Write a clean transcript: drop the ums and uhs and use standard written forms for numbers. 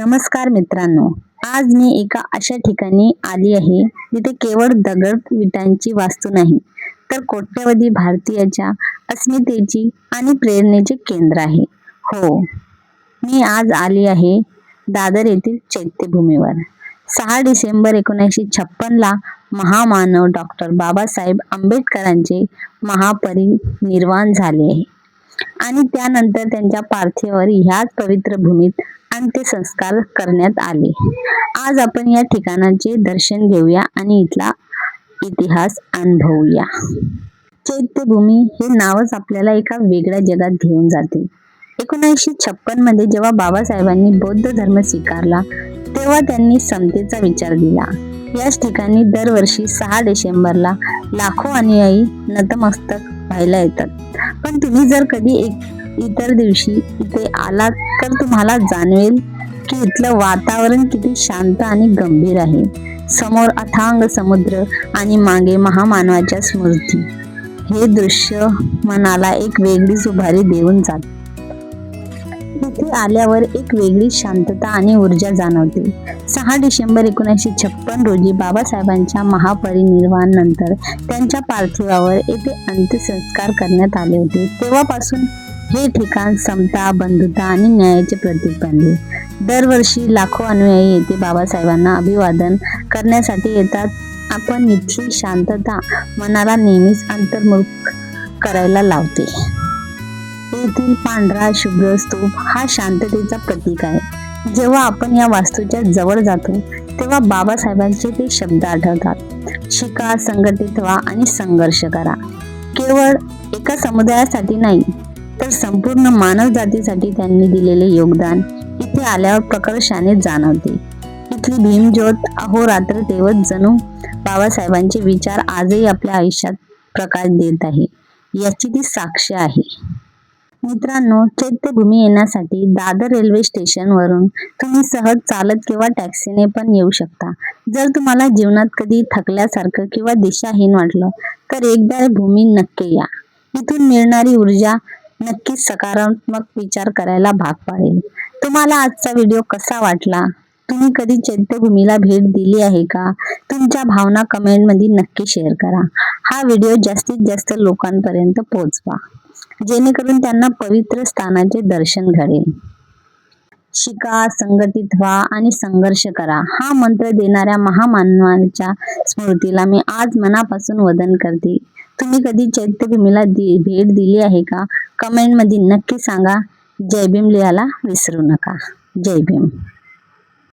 नमस्कार मित्रांनो, आज मी एका अशा ठिकाणी आली आहे जिथे केवळ दगड विटांची वास्तू नाही तर कोट्यवधी भारतीयाच्या अस्मितेची आणि प्रेरणेचे केंद्र आहे. हो, मी आज आली आहे दादर येथील चैत्यभूमीवर. 6 डिसेंबर 1956 ला महामानव डॉक्टर बाबासाहेब आंबेडकरांचे महापरिनिर्वाण झाले आहे आणि त्यानंतर त्यांच्या पार्थिवावर ह्याच पवित्र भूमीत अंत्यसंस्कार करण्यात आले. आज आपण या ठिकाणाचे दर्शन घेऊया आणि इथला इतिहास अनुभवूया. चैत्यभूमी हे नावच आपल्याला एका वेगळ्या जगात घेऊन जाते. 1956 मध्ये जेव्हा बाबासाहेबांनी बौद्ध धर्म स्वीकारला तेव्हा त्यांनी समतेचा विचार दिला. याच ठिकाणी दरवर्षी 6 डिसेंबरला लाखो अनुयायी नतमस्तक व्हायला येतात. पण तुम्ही जर कधी इतर दिवशी इथे आलात तर तुम्हाला जाणवेल की इथलं वातावरण किती शांत आणि गंभीर आहे. समोर अथांग समुद्र आणि मागे महामानवाच्या स्मृती. हे दृश्य मनाला एक वेगळीच उभारी देऊन जाते. इथे आल्यावर एक वेगळी शांतता आणि ऊर्जा जाणवते. 6 डिसेंबर 1956 रोजी बाबासाहेबांच्या महापरिनिर्वाण नंतर त्यांच्या पार्थिवावर येथे अंत्यसंस्कार करण्यात आले होते. तेव्हापासून हे ठिकाण समता, बंधुता आणि न्यायाचे प्रतीक बनले. दरवर्षी लाखो अनुयायी येथे बाबासाहेबांना अभिवादन करण्यासाठी येतात. आपण इथली शांतता मनाला नेहमीच अंतर्मुख करायला लावते. येथील पांढरा शुभ्र स्तूप हा शांततेचा प्रतीक आहे. जेव्हा आपण या वास्तूच्या जवळ जातो तेव्हा बाबासाहेबांचे ते शब्द आठवतात. शिका, संघटित व्हा आणि संघर्ष करा. केवळ एका समुदायासाठी नाही तर संपूर्ण मानव जातीसाठी त्यांनी दिलेले योगदान इथे आल्यावर प्रकर्षाने जाणवते. इथली भीमज्योत अहोरात्र तेवत जणू बाबासाहेबांचे विचार आजही आपल्या आयुष्यात प्रकाश देत आहे याची ती साक्ष आहे. मित्रांनो, चैत्यभूमी येण्यासाठी दादर रेल्वे स्टेशनवरून तुम्ही सहज चालत किंवा टॅक्सीने पण येऊ शकता. जर तुम्हाला जीवनात कधी थकल्यासारखं किंवा दिशाहीन वाटलं तर एकदा भूमी नक्की या. इथून मिळणारी ऊर्जा नक्कीच सकारात्मक विचार करायला भाग पाडेल. तुम्हाला आजचा व्हिडिओ कसा वाटला? तुम्ही कधी चैत्यभूमीला भेट दिली आहे का? तुमच्या भावना कमेंटमध्ये नक्की शेअर करा. हा व्हिडिओ जास्तीत जास्त लोकांपर्यंत पोहोचवा जेणेकरून त्यांना पवित्र स्थानाचे दर्शन घडेल. शिका, संघटित व्हा आणि संघर्ष करा हा मंत्र देणाऱ्या महामानवांच्या स्मृतीला मी आज मनापासून वंदन करते. तुम्ही कधी चैत्यभूमीला भेट दिली आहे का? कमेंट मध्ये नक्की सांगा. जय भीम लिहायला विसरू नका. जय भीम.